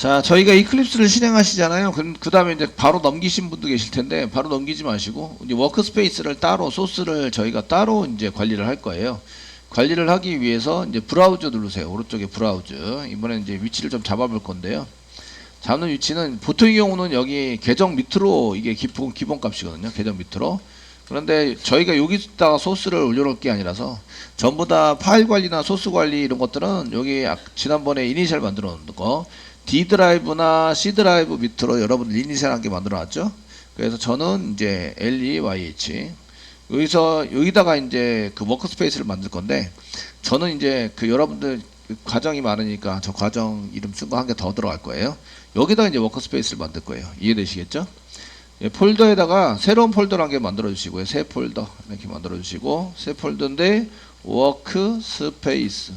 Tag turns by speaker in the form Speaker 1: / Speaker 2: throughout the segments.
Speaker 1: 자, 저희가 이클립스를 실행하시잖아요. 그 다음에 이제 바로 넘기신 분도 계실 텐데, 바로 넘기지 마시고, 이제 워크스페이스를 따로, 소스를 저희가 따로 이제 관리를 할 거예요. 관리를 하기 위해서 이제 브라우저 누르세요. 오른쪽에 브라우저. 이번엔 이제 위치를 좀 잡아볼 건데요. 잡는 위치는 보통의 경우는 여기 계정 밑으로 이게 기본 값이거든요. 계정 밑으로. 그런데 저희가 여기다가 소스를 올려놓을 게 아니라서 전부 다 파일 관리나 소스 관리 이런 것들은 여기 지난번에 이니셜 만들어 놓은 거 D 드라이브나 C 드라이브 밑으로 여러분들 이니셜 한 개 만들어 놨죠. 그래서 저는 이제 LEYH 여기다가 이제 그 워크스페이스를 만들 건데 저는 이제 그 여러분들 과정이 많으니까 저 과정 이름 쓴 거 한 개 더 들어갈 거예요. 여기다가 이제 워크스페이스를 만들 거예요. 이해되시겠죠? 예, 폴더에다가 새로운 폴더를 한 개 만들어 주시고요. 새 폴더 이렇게 만들어 주시고 새 폴더인데 워크스페이스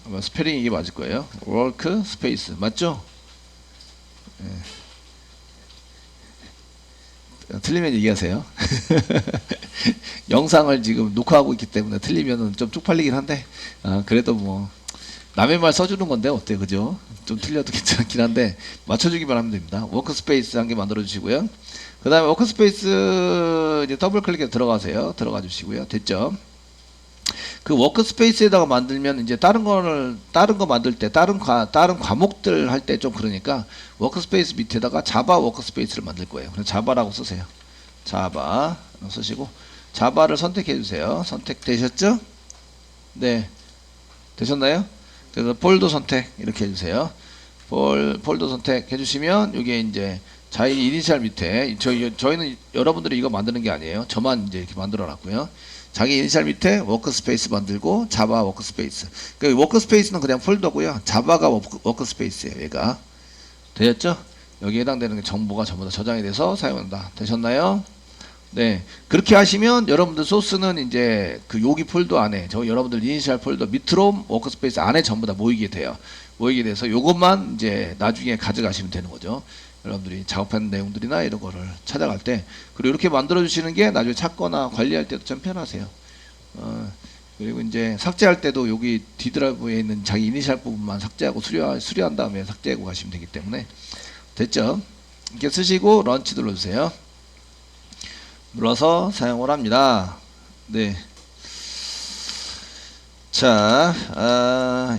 Speaker 1: 아마 스페링이 이게 맞을 거예요. 워크스페이스 맞죠? 예. 틀리면 얘기하세요. 영상을 지금 녹화하고 있기 때문에 틀리면 좀 쪽팔리긴 한데 그래도 뭐 남의 말 써주는 건데 어때 그죠? 좀 틀려도 괜찮긴 한데 맞춰주기만 하면 됩니다. 워크스페이스 한 개 만들어 주시고요. 그 다음에 워크스페이스 이제 더블 클릭해서 들어가세요. 들어가 주시고요. 됐죠? 그 워크스페이스에다가 만들면 이제 다른 거 만들 때 다른 과목들 할 때 좀 그러니까 워크스페이스 밑에다가 자바 워크스페이스를 만들 거예요. 그래서 자바라고 쓰세요. 자바 쓰시고 자바를 선택해 주세요. 선택되셨죠? 네. 되셨나요? 그래서 폴더 선택 이렇게 해주세요. 폴더 선택해 주시면 여기에 이제 자기 이니셜 밑에 저희는 여러분들이 이거 만드는 게 아니에요. 저만 이제 이렇게 만들어 놨고요. 자기 이니셜 밑에 워크스페이스 만들고 자바 워크스페이스. 그 워크스페이스는 그냥 폴더고요. 자바가 워크스페이스예요. 얘가 되셨죠? 여기에 해당되는 정보가 전부 다 저장이 돼서 사용한다. 되셨나요? 네, 그렇게 하시면 여러분들 소스는 이제 그 여기 폴더 안에 여러분들 이니셜 폴더 밑으로 워크스페이스 안에 전부 다 모이게 돼요. 모이게 돼서 요것만 이제 나중에 가져가시면 되는 거죠. 여러분들이 작업하는 내용들이나 이런 거를 찾아갈 때 그리고 이렇게 만들어 주시는 게 나중에 찾거나 관리할 때도 좀 편하세요. 그리고 이제 삭제할 때도 여기 D 드라이브에 있는 자기 이니셜 부분만 삭제하고 수리한 다음에 삭제하고 가시면 되기 때문에 됐죠? 이렇게 쓰시고 런치 눌러주세요. 눌러서 사용을 합니다. 네. 자,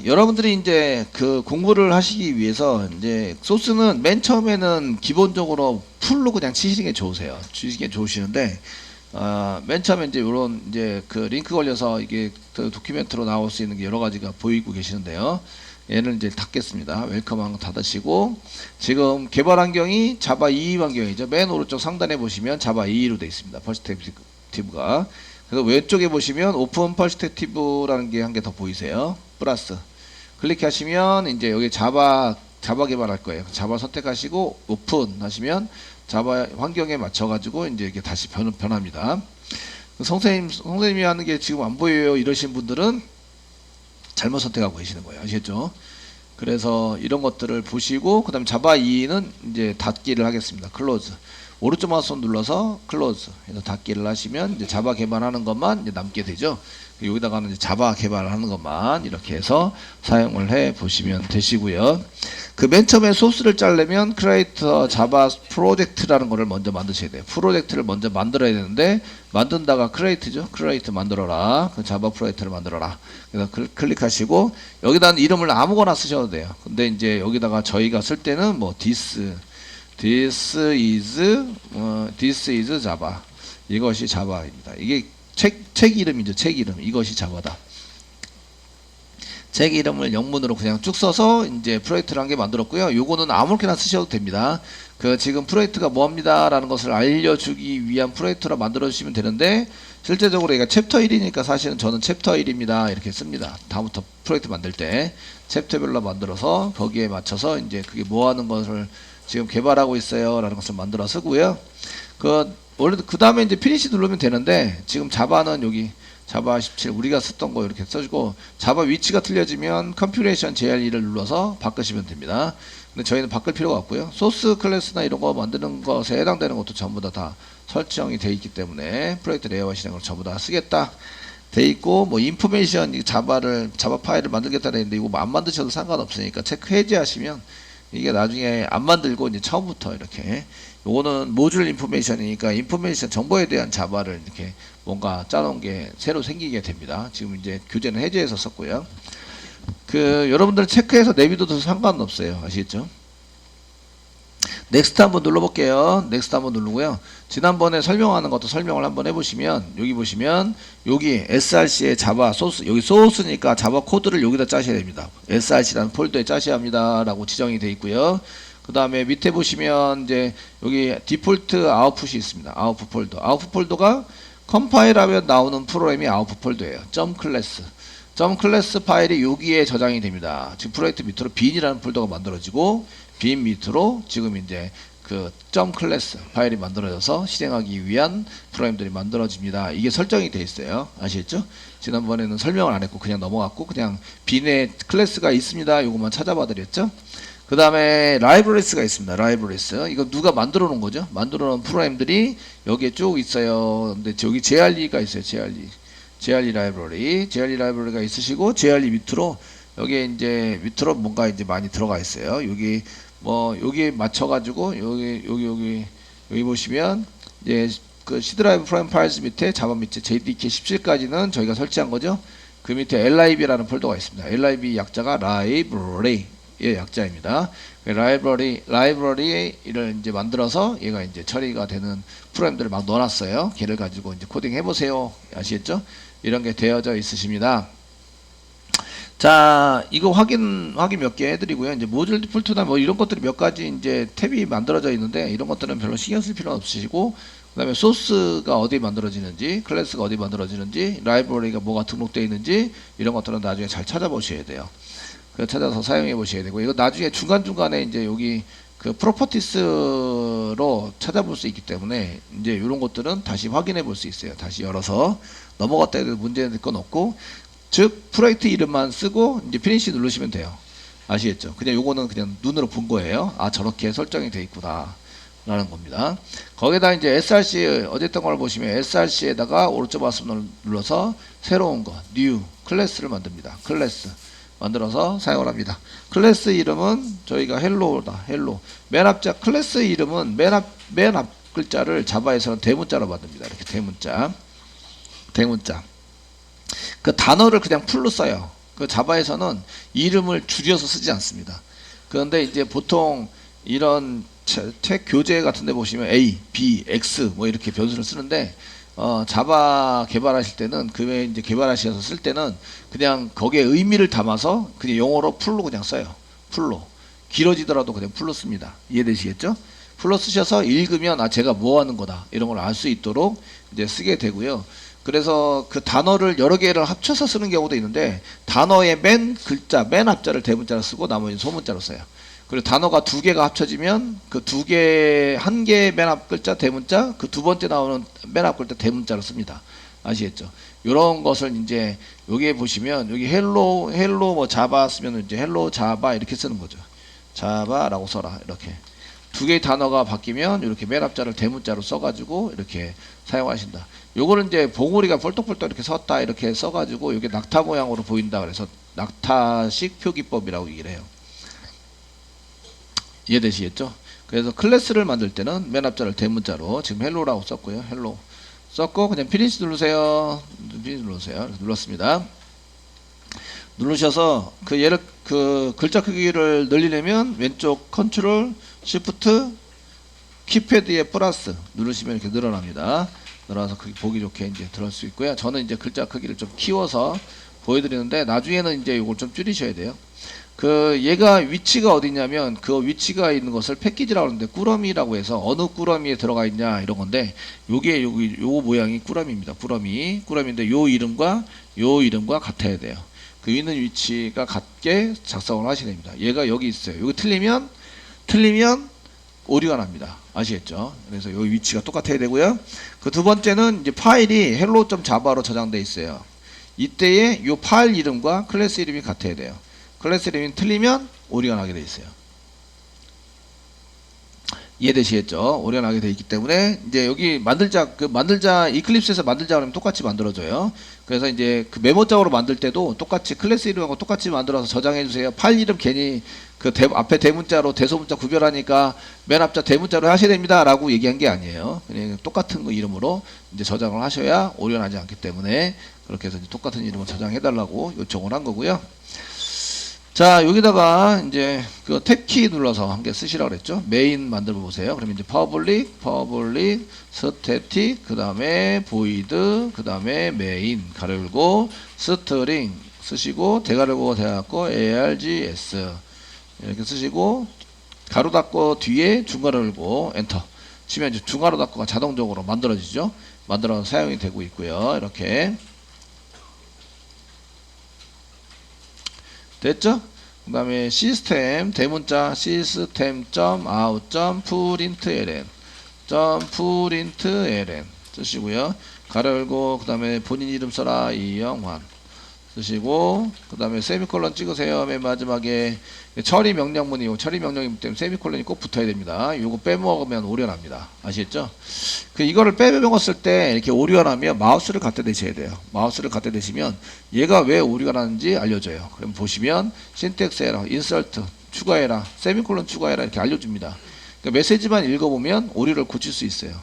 Speaker 1: 여러분들이 이제 그 공부를 하시기 위해서 이제 소스는 맨 처음에는 기본적으로 풀로 그냥 치시는 게 좋으세요. 치시는 게 좋으시는데, 맨 처음에 이제 요런 이제 그 링크 걸려서 이게 그 도큐멘트로 나올 수 있는 게 여러 가지가 보이고 계시는데요. 얘는 이제 닫겠습니다. 웰컴 한거 닫으시고 지금 개발 환경이 자바 2 환경이죠. 맨 오른쪽 상단에 보시면 자바 2로 되어 있습니다. 퍼스펙티브가. 그래서 왼쪽에 보시면 오픈 퍼스펙티브라는 게 한 개 더 보이세요. 플러스 클릭하시면 이제 여기 자바 개발할 거예요. 자바 선택하시고 오픈 하시면 자바 환경에 맞춰 가지고 이제 이게 다시 변합니다. 선생님이 하는 게 지금 안 보여요 이러신 분들은 잘못 선택하고 계시는 거예요. 아시겠죠? 그래서 이런 것들을 보시고 그 다음 자바 2는 이제 닫기를 하겠습니다. 클로즈. 오른쪽 마우스 눌러서 클로즈 해서 닫기를 하시면 이제 자바 개발하는 것만 이제 남게 되죠. 여기다가는 이제 자바 개발하는 것만 이렇게 해서 사용을 해 보시면 되시고요. 그 맨 처음에 소스를 짜려면 크리에이터 자바 프로젝트라는 거를 먼저 만드셔야 돼요. 프로젝트를 먼저 만들어야 되는데 만든다가 크리에이트죠. 크리에이트 만들어라. 그 자바 프로젝트를 만들어라. 그래서 클릭하시고 여기다는 이름을 아무거나 쓰셔도 돼요. 근데 이제 여기다가 저희가 쓸 때는 뭐 this is Java. 이것이 자바입니다. 이게 책 이름이죠. 책 이름. 이것이 자바다. 책 이름을 영문으로 그냥 쭉 써서 이제 프로젝트를 한 개 만들었고요. 요거는 아무렇게나 쓰셔도 됩니다. 그 지금 프로젝트가 뭐합니다 라는 것을 알려주기 위한 프로젝트로 만들어 주시면 되는데 실제적으로 얘가 챕터 1이니까 사실은 저는 챕터 1입니다 이렇게 씁니다. 다음부터 프로젝트 만들 때 챕터별로 만들어서 거기에 맞춰서 이제 그게 뭐 하는 것을 지금 개발하고 있어요 라는 것을 만들어 쓰고요. 원래 그 다음에 이제 피니시 누르면 되는데 지금 자바는 여기 자바 17 우리가 썼던 거 이렇게 써주고 자바 위치가 틀려지면 컴퓨레이션 JR2를 눌러서 바꾸시면 됩니다. 근데 저희는 바꿀 필요가 없고요. 소스 클래스나 이런 거 만드는 것에 해당되는 것도 전부 다 설정이 되어 있기 때문에 프로젝트 레이아웃 실행을 전부 다 쓰겠다 돼 있고, 뭐 인포메이션 자바 파일을 만들겠다 했는데 이거 안 만드셔도 상관없으니까 체크 해제하시면 이게 나중에 안 만들고 이제 처음부터 이렇게, 요거는 모듈 인포메이션이니까 인포메이션 정보에 대한 자바를 이렇게 뭔가 짜놓은 게 새로 생기게 됩니다. 지금 이제 교재는 해제해서 썼고요. 여러분들 체크해서 내비둬도 상관없어요. 아시겠죠? 넥스트 한번 눌러볼게요. 넥스트 한번 누르고요. 지난번에 설명하는 것도 설명을 한번 해보시면, 여기 보시면 여기 src의 자바 소스, 여기 소스니까 자바 코드를 여기다 짜셔야 됩니다. src라는 폴더에 짜셔야 합니다 라고 지정이 되어 있고요. 그 다음에 밑에 보시면 이제 여기 디폴트 아웃풋이 있습니다. 아웃풋 폴더. 아웃풋 폴더가 컴파일하면 나오는 프로그램이 아웃풋 폴더예요. .클래스. .클래스 파일이 여기에 저장이 됩니다. 지금 프로젝트 밑으로 bin이라는 폴더가 만들어지고, bin 밑으로 지금 이제 .클래스 파일이 만들어져서 실행하기 위한 프로그램들이 만들어집니다. 이게 설정이 되어 있어요. 아시겠죠? 지난번에는 설명을 안 했고 그냥 넘어갔고, 그냥 bin에 클래스가 있습니다. 이것만 찾아봐 드렸죠? 그 다음에 라이브러리스가 있습니다. 라이브러리스. 이거 누가 만들어 놓은 거죠? 만들어 놓은 프로그램들이 여기에 쭉 있어요. 근데 저기 JRE가 있어요. JRE 라이브러리. JRE 라이브러리가 있으시고, JRE 밑으로 여기에 이제 밑으로 뭔가 이제 많이 들어가 있어요. 여기 뭐 여기에 맞춰가지고 여기 보시면 이제 C 드라이브 프로그램 파일스 밑에 자바 밑에 JDK 17까지는 저희가 설치한 거죠. 그 밑에 LIB라는 폴더가 있습니다. LIB 약자가 라이브러리의 약자입니다. 라이브러리를 이제 만들어서 얘가 이제 처리가 되는 프로그램들을 막 넣어놨어요. 걔를 가지고 이제 코딩 해보세요. 아시겠죠? 이런 게 되어져 있으십니다. 자, 이거 확인 몇 개 해드리고요. 이제 모듈 디폴트나 뭐 이런 것들이 몇 가지 이제 탭이 만들어져 있는데, 이런 것들은 별로 신경 쓸 필요는 없으시고, 그 다음에 소스가 어디 만들어지는지, 클래스가 어디 만들어지는지, 라이브러리가 뭐가 등록되어 있는지, 이런 것들은 나중에 잘 찾아보셔야 돼요. 찾아서 사용해 보셔야 되고, 이거 나중에 중간중간에 이제 여기 프로퍼티스로 찾아볼 수 있기 때문에 이제 이런 것들은 다시 확인해 볼 수 있어요. 다시 열어서 넘어갔다 해도 문제될 건 없고, 즉 프로젝트 이름만 쓰고 이제 피니시 누르시면 돼요. 아시겠죠? 그냥 요거는 그냥 눈으로 본 거예요. 아, 저렇게 설정이 돼 있구나 라는 겁니다. 거기다 이제 src 어쨌든 걸 보시면 src에다가 오른쪽 마우스를 눌러서 새로운 거 new 클래스를 만듭니다. 클래스 만들어서 사용을 합니다. 클래스 이름은 저희가 헬로다. 헬로. 맨 앞자 클래스 이름은 맨 앞 글자를 자바에서는 대문자로 만듭니다. 이렇게 대문자. 그 단어를 그냥 풀로 써요. 그 자바에서는 이름을 줄여서 쓰지 않습니다. 그런데 이제 보통 이런 책 교재 같은 데 보시면 A, B, X 뭐 이렇게 변수를 쓰는데, 자바 개발하실 때는, 그 외에 이제 개발하셔서 쓸 때는 그냥 거기에 의미를 담아서 그냥 영어로 풀로 그냥 써요. 풀로. 길어지더라도 그냥 풀로 씁니다. 이해되시겠죠? 풀로 쓰셔서 읽으면 아, 제가 뭐 하는 거다. 이런 걸 알 수 있도록 이제 쓰게 되고요. 그래서 그 단어를 여러 개를 합쳐서 쓰는 경우도 있는데, 단어의 맨 글자, 맨 앞자를 대문자로 쓰고 나머지는 소문자로 써요. 그리고 단어가 두 개가 합쳐지면 그 두 개, 한 개의 맨 앞 글자 대문자, 그 두 번째 나오는 맨 앞 글자 대문자로 씁니다. 아시겠죠? 이런 것을 이제 여기에 보시면, 여기 헬로 뭐 자바 쓰면 이제 헬로 자바 이렇게 쓰는 거죠. 자바라고 써라. 이렇게. 두 개의 단어가 바뀌면 이렇게 맨 앞자를 대문자로 써가지고 이렇게 사용하신다. 요거는 이제 봉우리가 펄떡펄떡 이렇게 섰다 이렇게 써가지고 이게 낙타 모양으로 보인다 그래서 낙타식 표기법이라고 얘기를 해요. 이해되시겠죠? 그래서 클래스를 만들 때는 맨 앞자를 대문자로 지금 헬로라고 썼고요. 헬로 썼고 그냥 피니시 누르세요. 피니시 누르세요. 눌렀습니다. 누르셔서 얘를 글자 크기를 늘리려면 왼쪽 컨트롤 시프트 키패드에 플러스 누르시면 이렇게 늘어납니다. 늘어나서 보기 좋게 이제 들어갈 수 있고요. 저는 이제 글자 크기를 좀 키워서 보여드리는데, 나중에는 이제 이걸 좀 줄이셔야 돼요. 얘가 위치가 어디냐면, 그 위치가 있는 것을 패키지라고 하는데, 꾸러미라고 해서 어느 꾸러미에 들어가 있냐 이런 건데, 요 모양이 꾸러미입니다. 꾸러미인데 요 이름과 같아야 돼요. 그 있는 위치가 같게 작성을 하셔야 됩니다. 얘가 여기 있어요. 여기 틀리면 오류가 납니다. 아시겠죠? 그래서 여기 위치가 똑같아야 되고요. 그 두 번째는 이제 파일이 hello.java로 저장되어 있어요. 이때에 이 파일 이름과 클래스 이름이 같아야 돼요. 클래스 이름이 틀리면 오류가 나게 되어 있어요. 이해되시겠죠? 오려나게 돼 있기 때문에 이제 여기 만들자 이클립스에서 만들자 그러면 똑같이 만들어줘요. 그래서 이제 그 메모장으로 만들 때도 똑같이 클래스 이름하고 똑같이 만들어서 저장해 주세요. 파일 이름 괜히 그 앞에 대문자로 대소문자 구별하니까 맨 앞자 대문자로 하셔야 됩니다라고 얘기한 게 아니에요. 그냥 똑같은 거 이름으로 이제 저장을 하셔야 오류나지 않기 때문에 그렇게 해서 이제 똑같은 이름을 저장해 달라고 요청을 한 거고요. 자, 여기다가 이제 그 탭키 눌러서 함께 쓰시라고 그랬죠. 메인 만들어 보세요. 그러면 이제 퍼블릭, 스태틱, 그 다음에 void, 그 다음에 메인, 가로 열고, 스트링 쓰시고, 대가로 열고, 대닫고, args. 이렇게 쓰시고, 가로 닫고, 뒤에 중괄호 열고, 엔터. 치면 이제 중괄호 닫고가 자동적으로 만들어지죠. 만들어서 사용이 되고 있고요. 이렇게. 됐죠? 그 다음에 시스템 대문자 system.out.println 쓰시고요. 가로 열고 그 다음에 본인 이름 써라 이영환 쓰시고 그 다음에 세미콜론 찍으세요. 맨 마지막에 처리 명령문이고 처리 명령이기 때문에 세미콜론이 꼭 붙어야 됩니다. 요거 빼먹으면 오류납니다. 아시겠죠? 그 이거를 빼먹었을 때 이렇게 오류가 나면 마우스를 갖다 대셔야 돼요. 마우스를 갖다 대시면 얘가 왜 오류가 나는지 알려줘요. 그럼 보시면 신텍스 에러, 인설트 추가해라, 세미콜론 추가해라 이렇게 알려줍니다. 그러니까 메시지만 읽어보면 오류를 고칠 수 있어요.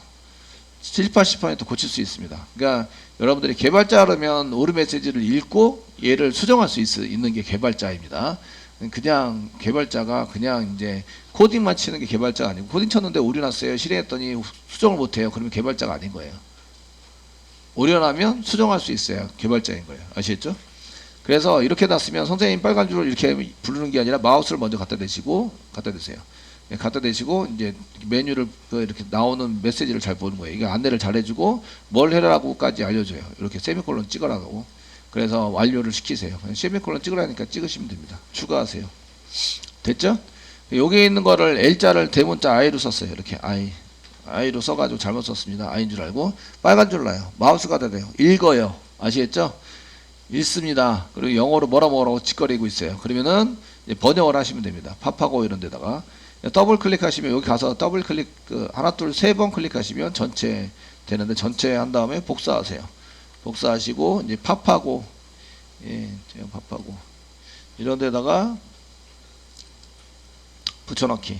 Speaker 1: 70, 80% 고칠 수 있습니다. 그러니까 여러분들이 개발자라면 오류 메시지를 읽고 얘를 수정할 수 있는 게 개발자입니다. 그냥 개발자가 그냥 이제 코딩만 치는 게 개발자가 아니고 코딩 쳤는데 오류 났어요. 실행했더니 수정을 못해요. 그러면 개발자가 아닌 거예요. 오류 나면 수정할 수 있어야 개발자인 거예요. 아시겠죠? 그래서 이렇게 놨으면 선생님 빨간 줄을 이렇게 부르는 게 아니라 마우스를 먼저 갖다 대시고 갖다 대세요. 갖다 대시고 이제 메뉴를 이렇게 나오는 메시지를 잘 보는 거예요. 이게 안내를 잘 해주고 뭘 해라고까지 알려줘요. 이렇게 세미콜론 찍으라고. 그래서 완료를 시키세요. 세미콜론 찍으라니까 찍으시면 됩니다. 추가하세요. 됐죠? 여기 있는 거를 L자를 대문자 I로 썼어요. 이렇게 I로 써가지고 잘못 썼습니다. I인 줄 알고 빨간 줄 나요. 마우스 갖다 대요. 읽어요. 아시겠죠? 읽습니다. 그리고 영어로 뭐라고 짓거리고 있어요. 그러면은 번역을 하시면 됩니다. 팝하고 이런 데다가 더블 클릭하시면 여기 가서 더블 클릭 하나 둘 세 번 클릭하시면 전체 되는데 전체 한 다음에 복사하세요. 복사하시고 이제 팝하고 제가 팝하고 이런 데다가 붙여넣기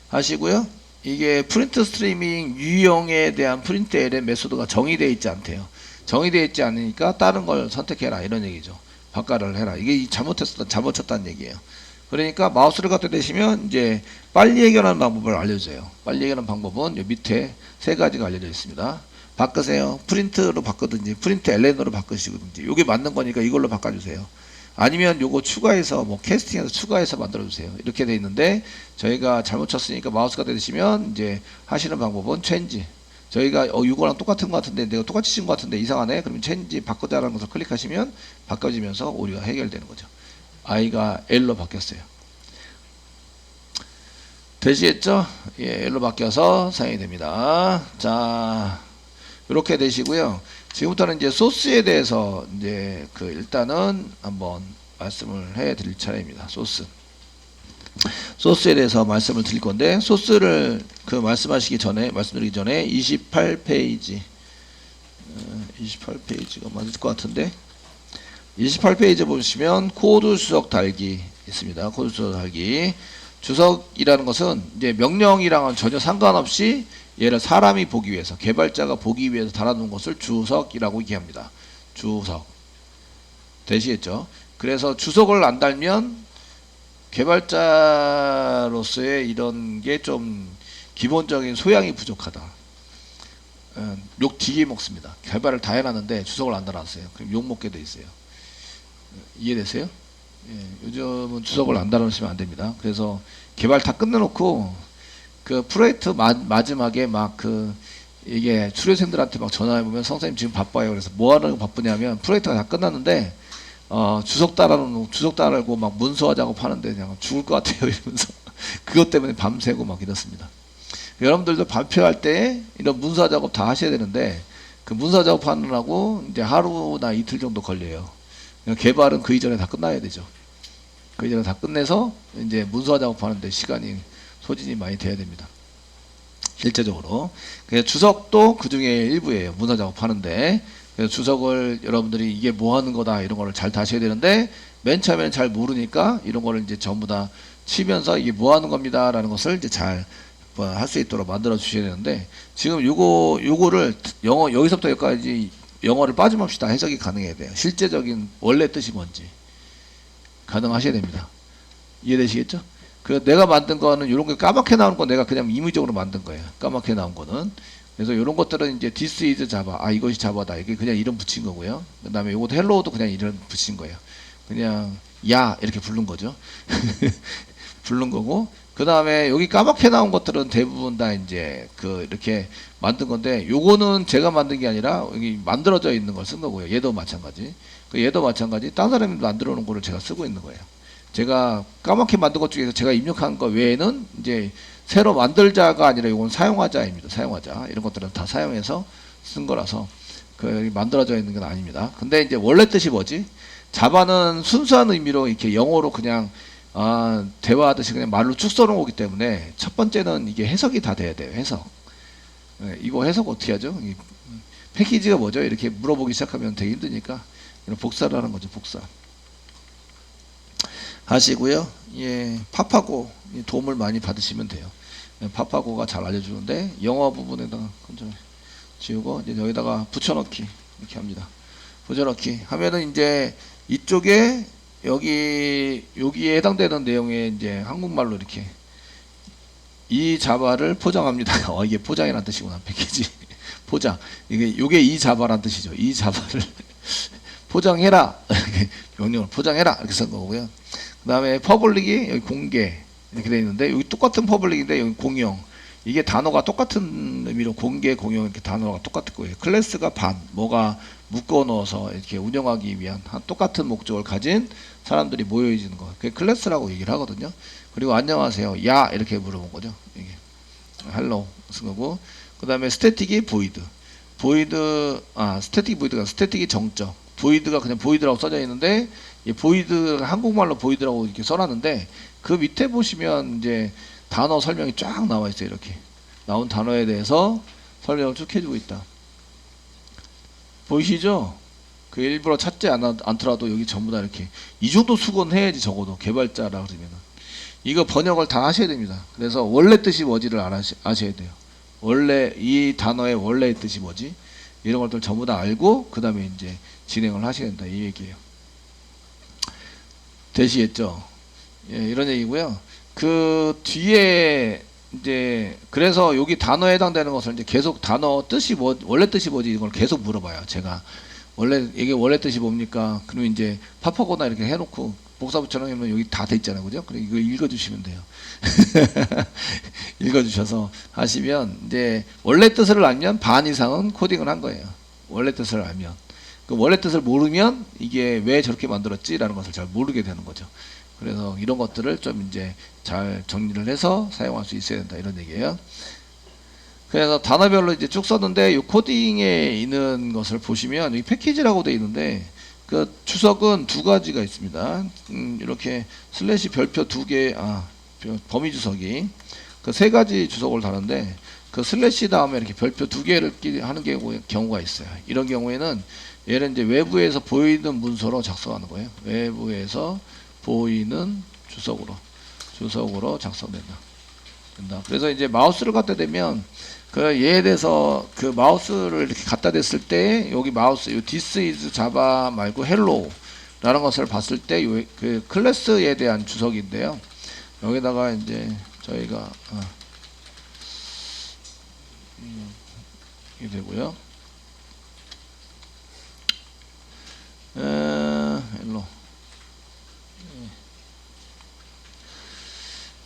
Speaker 1: 하시고요. 이게 프린트 스트리밍 유형에 대한 프린트 LN 메소드가 정의되어 있지 않대요. 정의되어 있지 않으니까 다른 걸 선택해라 이런 얘기죠. 바꿔를 해라. 이게 잘못 쳤다는 얘기예요. 그러니까 마우스를 갖다 대시면 이제 빨리 해결하는 방법을 알려줘요. 빨리 해결하는 방법은 요 밑에 세 가지가 알려져 있습니다. 바꾸세요. 프린트로 바꾸든지 프린트 LN으로 바꾸시든지 요게 맞는 거니까 이걸로 바꿔주세요. 아니면 요거 추가해서 뭐 캐스팅해서 추가해서 만들어주세요. 이렇게 돼 있는데 저희가 잘못 쳤으니까 마우스 갖다 대시면 이제 하시는 방법은 체인지. 저희가 이거랑 똑같은 것 같은데 내가 똑같이 친 것 같은데 이상하네. 그러면 체인지 바꾸다라는 것을 클릭하시면 바꿔지면서 오류가 해결되는 거죠. I가 L로 바뀌었어요. 되시겠죠? 예, L로 바뀌어서 사용이 됩니다. 자, 이렇게 되시고요. 지금부터는 이제 소스에 대해서 이제 일단은 한번 말씀을 해 드릴 차례입니다. 소스에 대해서 말씀을 드릴 건데, 소스를 말씀드리기 전에 28페이지가 맞을 것 같은데, 28페이지 보시면 코드 주석 달기 있습니다. 코드 주석 달기. 주석이라는 것은 이제 명령이랑은 전혀 상관없이 얘를 사람이 보기 위해서, 개발자가 보기 위해서 달아놓은 것을 주석이라고 얘기합니다. 주석. 되시겠죠? 그래서 주석을 안 달면 개발자로서의 이런 게 좀 기본적인 소양이 부족하다. 욕 되게 먹습니다. 개발을 다 해놨는데 주석을 안 달았어요. 그럼 욕 먹게 돼 있어요. 이해되세요? 예, 요즘은 주석을 안 달아놓으시면 안 됩니다. 그래서 개발 다 끝내놓고 프로젝트 마지막에 이게 수료생들한테 막 전화해보면 선생님 지금 바빠요. 그래서 뭐 하는 거 바쁘냐면 프로젝트가 다 끝났는데 주석 달고 막 문서화 작업하는데 그냥 죽을 것 같아요 이러면서 그것 때문에 밤새고 막 이렇습니다. 여러분들도 발표할 때 이런 문서화 작업 다 하셔야 되는데 그 문서화 작업하느라고 이제 하루나 이틀 정도 걸려요. 개발은 그 이전에 다 끝나야 되죠. 그 이전에 다 끝내서 이제 문서화 작업하는데 시간이 소진이 많이 돼야 됩니다. 실제적으로. 그래서 주석도 그 중에 일부예요. 문서 작업하는데. 그래서 주석을 여러분들이 이게 뭐 하는 거다 이런 거를 잘 다셔야 되는데 맨 처음에는 잘 모르니까 이런 거를 이제 전부 다 치면서 이게 뭐 하는 겁니다 라는 것을 이제 잘 할 수 있도록 만들어 주셔야 되는데 지금 요거를 영어 여기서부터 여기까지 영어를 빠짐없이 다 해석이 가능해야 돼요. 실제적인 원래 뜻이 뭔지 가능하셔야 됩니다. 이해되시겠죠? 그 내가 만든 거는 이런 게 까맣게 나오는 건 내가 그냥 임의적으로 만든 거예요. 까맣게 나온 거는. 그래서 이런 것들은 이제 this is java. 아 이것이 자바다. 이게 그냥 이름 붙인 거고요. 그다음에 이것도 hello도 그냥 이름 붙인 거예요. 그냥 야 이렇게 부른 거죠. 부른 거고. 그다음에 여기 까맣게 나온 것들은 대부분 다 이제 그 이렇게 만든 건데 요거는 제가 만든 게 아니라 여기 만들어져 있는 걸 쓴 거고요. 얘도 마찬가지. 그 얘도 마찬가지. 딴 사람이 만들어 놓은 거를 제가 쓰고 있는 거예요. 제가 까맣게 만든 것 중에서 제가 입력한 거 외에는 이제 새로 만들자가 아니라 이건 사용하자입니다. 사용하자. 이런 것들은 다 사용해서 쓴 거라서 그 만들어져 있는 건 아닙니다. 근데 이제 원래 뜻이 뭐지? 자바는 순수한 의미로 이렇게 영어로 그냥 대화하듯이 그냥 말로 쭉 써놓은 거기 때문에 첫 번째는 이게 해석이 다 돼야 돼요. 해석. 네, 이거 해석 어떻게 하죠? 패키지가 뭐죠? 이렇게 물어보기 시작하면 되게 힘드니까 이런 복사를 하는 거죠. 복사. 하시고요. 예, 파파고 도움을 많이 받으시면 돼요. 예, 파파고가 잘 알려주는데 영어 부분에다가 좀 지우고 이제 여기다가 붙여넣기 이렇게 합니다. 붙여넣기 하면은 이제 이쪽에 여기에 해당되는 내용에 이제 한국말로 이렇게 이 자바를 포장합니다. 이게 포장이란 뜻이구나. 패키지 포장. 요게 이 자바란 뜻이죠. 이 자바를 포장해라. 명령을 포장해라 이렇게 쓴 거고요. 그 다음에 퍼블릭이 여기 공개 이렇게 되어 있는데 여기 똑같은 퍼블릭인데 여기 공용. 이게 단어가 똑같은 의미로 공개, 공용 이렇게 단어가 똑같을 거예요. 클래스가 반, 뭐가 묶어 넣어서 이렇게 운영하기 위한 똑같은 목적을 가진 사람들이 모여 있는 거. 그게 클래스라고 얘기를 하거든요. 그리고 안녕하세요, 야 이렇게 물어본 거죠. 이게 hello 쓴 거고. 그 다음에 스태틱이 보이드. 스태틱 보이드가 스태틱이 정적. 보이드가 그냥 보이드라고 써져 있는데 이 보이드 한국말로 보이드라고 이렇게 써놨는데 그 밑에 보시면 이제 단어 설명이 쫙 나와 있어요. 이렇게 나온 단어에 대해서 설명을 쭉 해주고 있다. 보이시죠? 그 일부러 찾지 않더라도 여기 전부 다 이렇게 이 정도 수고는 해야지. 적어도 개발자라 그러면은 이거 번역을 다 하셔야 됩니다. 그래서 원래 뜻이 뭔지를 아셔야 돼요. 원래 이 단어의 원래 뜻이 뭐지? 이런 것들 전부 다 알고 그 다음에 이제 진행을 하셔야 된다 이 얘기예요. 되시겠죠? 예, 이런 얘기고요. 그 뒤에 이제 그래서 여기 단어에 해당되는 것을 이제 계속 단어 뜻이 뭐 원래 뜻이 뭐지 이걸 계속 물어봐요. 제가 원래 이게 원래 뜻이 뭡니까? 그럼 이제 파파고나 이렇게 해놓고 복사 붙여놓으면 여기 다 돼 있잖아요, 그죠? 그래 이거 읽어주시면 돼요. 읽어주셔서 하시면 이제 원래 뜻을 알면 반 이상은 코딩을 한 거예요. 원래 뜻을 알면. 그 원래 뜻을 모르면 이게 왜 저렇게 만들었지라는 것을 잘 모르게 되는 거죠. 그래서 이런 것들을 좀 이제 잘 정리를 해서 사용할 수 있어야 된다 이런 얘기예요. 그래서 단어별로 이제 쭉 썼는데 이 코딩에 있는 것을 보시면 여기 패키지라고 되어 있는데 그 주석은 두 가지가 있습니다. 이렇게 슬래시 별표 두 개, 범위 주석이 그 세 가지 주석을 다는데 그 슬래시 다음에 이렇게 별표 두 개를 하는 경우가 있어요. 이런 경우에는 얘는 이제 외부에서 보이는 문서로 작성하는 거예요. 외부에서 보이는 주석으로 작성된다. 그래서 이제 마우스를 갖다 대면 그 얘에 대해서 그 마우스를 이렇게 갖다 댔을 때 여기 마우스 요 this is java 말고 hello 라는 것을 봤을 때 요 그 클래스에 대한 주석인데요. 여기다가 이제 저희가 이게 되고요. hello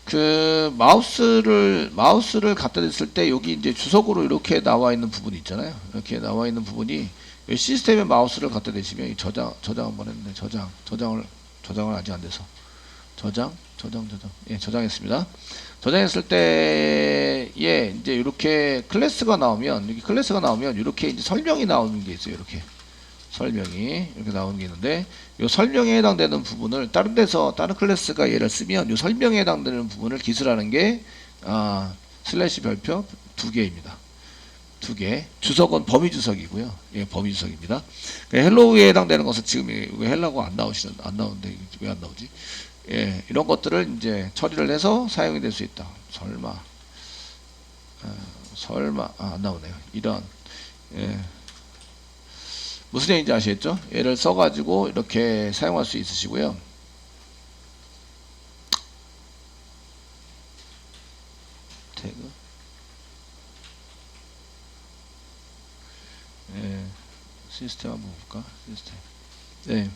Speaker 1: 그 마우스를 갖다 댔을 때 여기 이제 주석으로 이렇게 나와 있는 부분이 있잖아요. 이렇게 나와 있는 부분이 시스템에 마우스를 갖다 대시면 저장 한번 했는데 저장을 아직 안 돼서 저장 예, 저장했습니다. 저장했을 때에 이제 이렇게 클래스가 나오면 이렇게 이제 설명이 나오는 게 있어요. 이렇게 설명이 이렇게 나오는 게 있는데 이 설명에 해당되는 부분을 다른 클래스가 얘를 쓰면 이 설명에 해당되는 부분을 기술하는 게 슬래시 별표 두 개입니다. 두 개. 주석은 범위 주석이고요. 예, 범위 주석입니다. 헬로우에 해당되는 것은 지금 왜 헬라고 안 나오는데 왜 안 나오지? 예, 이런 것들을 이제 처리를 해서 사용이 될 수 있다. 설마 안 나오네요. 이런 예, 무슨 얘기인지 아시겠죠? 얘를 써가지고 이렇게 사용할 수 있으시고요. 태그 예, 시스템 한번 볼까? 시스템 네.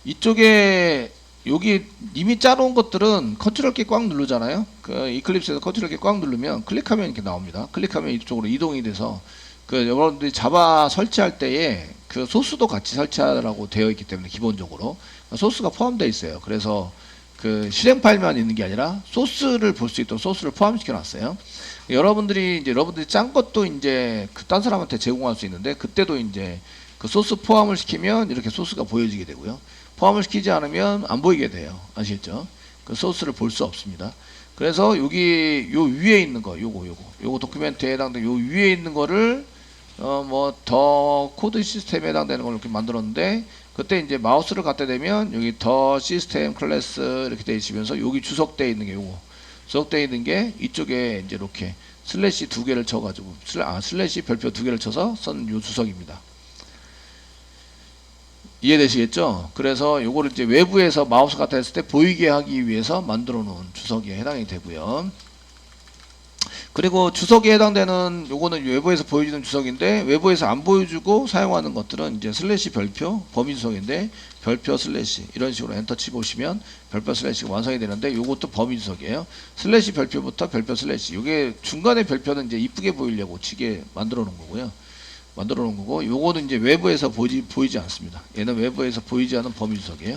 Speaker 1: 이쪽에 여기 이미 짜놓은 것들은 컨트롤 키 꽉 누르잖아요. 그 이클립스에서 컨트롤 키 꽉 누르면 클릭하면 이렇게 나옵니다. 클릭하면 이쪽으로 이동이 돼서 그 여러분들이 자바 설치할 때에 그 소스도 같이 설치하라고 되어 있기 때문에 기본적으로 소스가 포함되어 있어요. 그래서 그 실행 파일만 있는 게 아니라 소스를 볼 수 있도록 소스를 포함시켜 놨어요. 여러분들이 짠 것도 이제 그 딴 사람한테 제공할 수 있는데 그때도 이제 그 소스 포함을 시키면 이렇게 소스가 보여지게 되고요. 포함을 시키지 않으면 안 보이게 돼요. 아시겠죠? 그 소스를 볼 수 없습니다. 그래서 여기 요 위에 있는 거, 요거 도큐멘트에 해당되는 요 위에 있는 거를 뭐 더 코드 시스템에 해당되는 걸 이렇게 만들었는데 그때 이제 마우스를 갖다 대면 여기 더 시스템 클래스 이렇게 되어 있으면서 여기 주석되어 있는 게 요거 주석되어 있는 게 이쪽에 이제 이렇게 슬래시 두 개를 쳐가지고 슬래시 별표 두 개를 쳐서 쓴 요 주석입니다. 이해되시겠죠? 그래서 요거를 이제 외부에서 마우스 갖다 했을 때 보이게 하기 위해서 만들어 놓은 주석에 해당이 되고요. 그리고 주석에 해당되는 요거는 외부에서 보여주는 주석인데 외부에서 안 보여주고 사용하는 것들은 이제 슬래시 별표 범위 주석인데 별표 슬래시 이런 식으로 엔터 치보시면 별표 슬래시가 완성이 되는데 요것도 범위 주석이에요. 슬래시 별표부터 별표 슬래시 요게 중간에 별표는 이제 이쁘게 보이려고 치게 만들어 놓은 거고요. 만들어 놓은 거고 요거는 이제 외부에서 보이지 않습니다. 얘는 외부에서 보이지 않는 범위 주석이에요.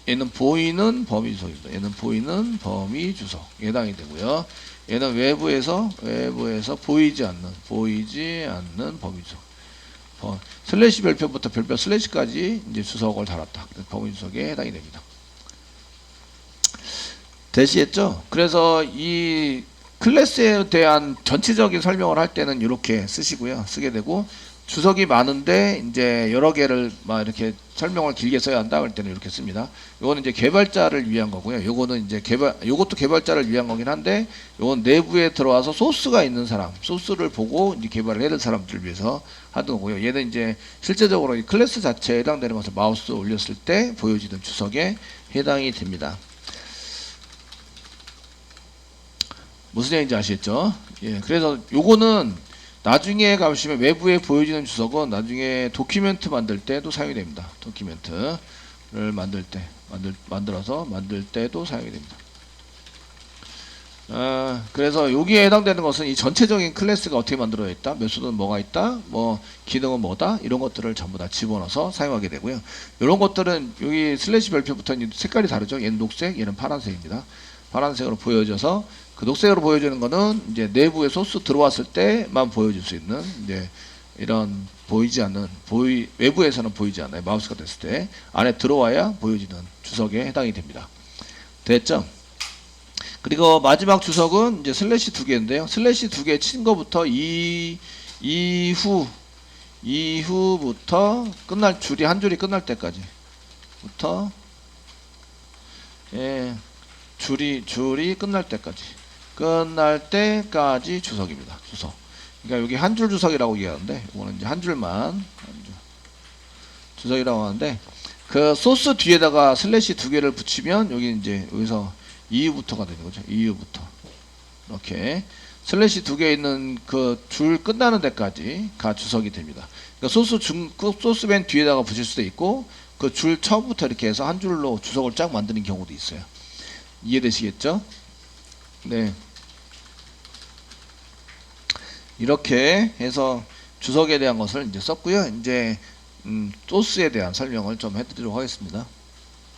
Speaker 1: 얘는 보이는 범위 주석입니다. 얘는 보이는 범위 주석 해당이 되고요. 얘는 외부에서 보이지 않는 범위 주석. 슬래시 별표부터 별표 슬래시까지 이제 주석을 달았다. 범위 주석에 해당이 됩니다. 되시겠죠? 그래서 이 클래스에 대한 전체적인 설명을 할 때는 이렇게 쓰게 되고 주석이 많은데 이제 여러 개를 막 이렇게 설명을 길게 써야 한다 할 때는 이렇게 씁니다. 요거는 이제 개발자를 위한 거고요. 요거는 이제 요것도 개발자를 위한 거긴 한데 요건 내부에 들어와서 소스가 있는 사람, 소스를 보고 이제 개발을 해야 될 사람들을 위해서 하는 거고요. 얘는 이제 실제적으로 이 클래스 자체에 해당되는 것을 마우스 올렸을 때 보여지는 주석에 해당이 됩니다. 무슨 얘기인지 아시겠죠? 예, 그래서 요거는 나중에 가보시면 외부에 보여지는 주석은 나중에 도큐멘트 만들 때도 사용이 됩니다. 도큐멘트를 만들 때도 사용이 됩니다. 그래서 여기에 해당되는 것은 이 전체적인 클래스가 어떻게 만들어져 있다, 메소드는 뭐가 있다, 뭐 기능은 뭐다, 이런 것들을 전부 다 집어넣어서 사용하게 되고요. 이런 것들은 여기 슬래시 별표부터 색깔이 다르죠. 얘는 녹색, 얘는 파란색입니다. 파란색으로 보여져서 그 녹색으로 보여지는 거는 이제 내부에 소스 들어왔을 때만 보여줄 수 있는 이제 이런 보이지 않는 외부에서는 보이지 않아요. 마우스가 됐을 때 안에 들어와야 보여지는 주석에 해당이 됩니다. 됐죠? 그리고 마지막 주석은 이제 슬래시 두 개인데요. 슬래시 두 개 친 거부터 이후부터 끝날 한 줄이 끝날 때까지부터 예, 줄이 끝날 때까지 주석입니다. 주석. 그러니까 여기 한 줄 주석이라고 얘기하는데 이거는 이제 한 줄만 주석이라고 하는데 그 소스 뒤에다가 슬래시 두 개를 붙이면 여기 이제 여기서 이후부터가 되는 거죠. 이후부터 이렇게 슬래시 두 개 있는 그 줄 끝나는 데까지가 주석이 됩니다. 그러니까 소스 맨 뒤에다가 붙일 수도 있고 그 줄 처음부터 이렇게 해서 한 줄로 주석을 쫙 만드는 경우도 있어요. 이해되시겠죠? 네. 이렇게 해서 주석에 대한 것을 이제 썼고요. 이제 소스에 대한 설명을 좀 해드리도록 하겠습니다.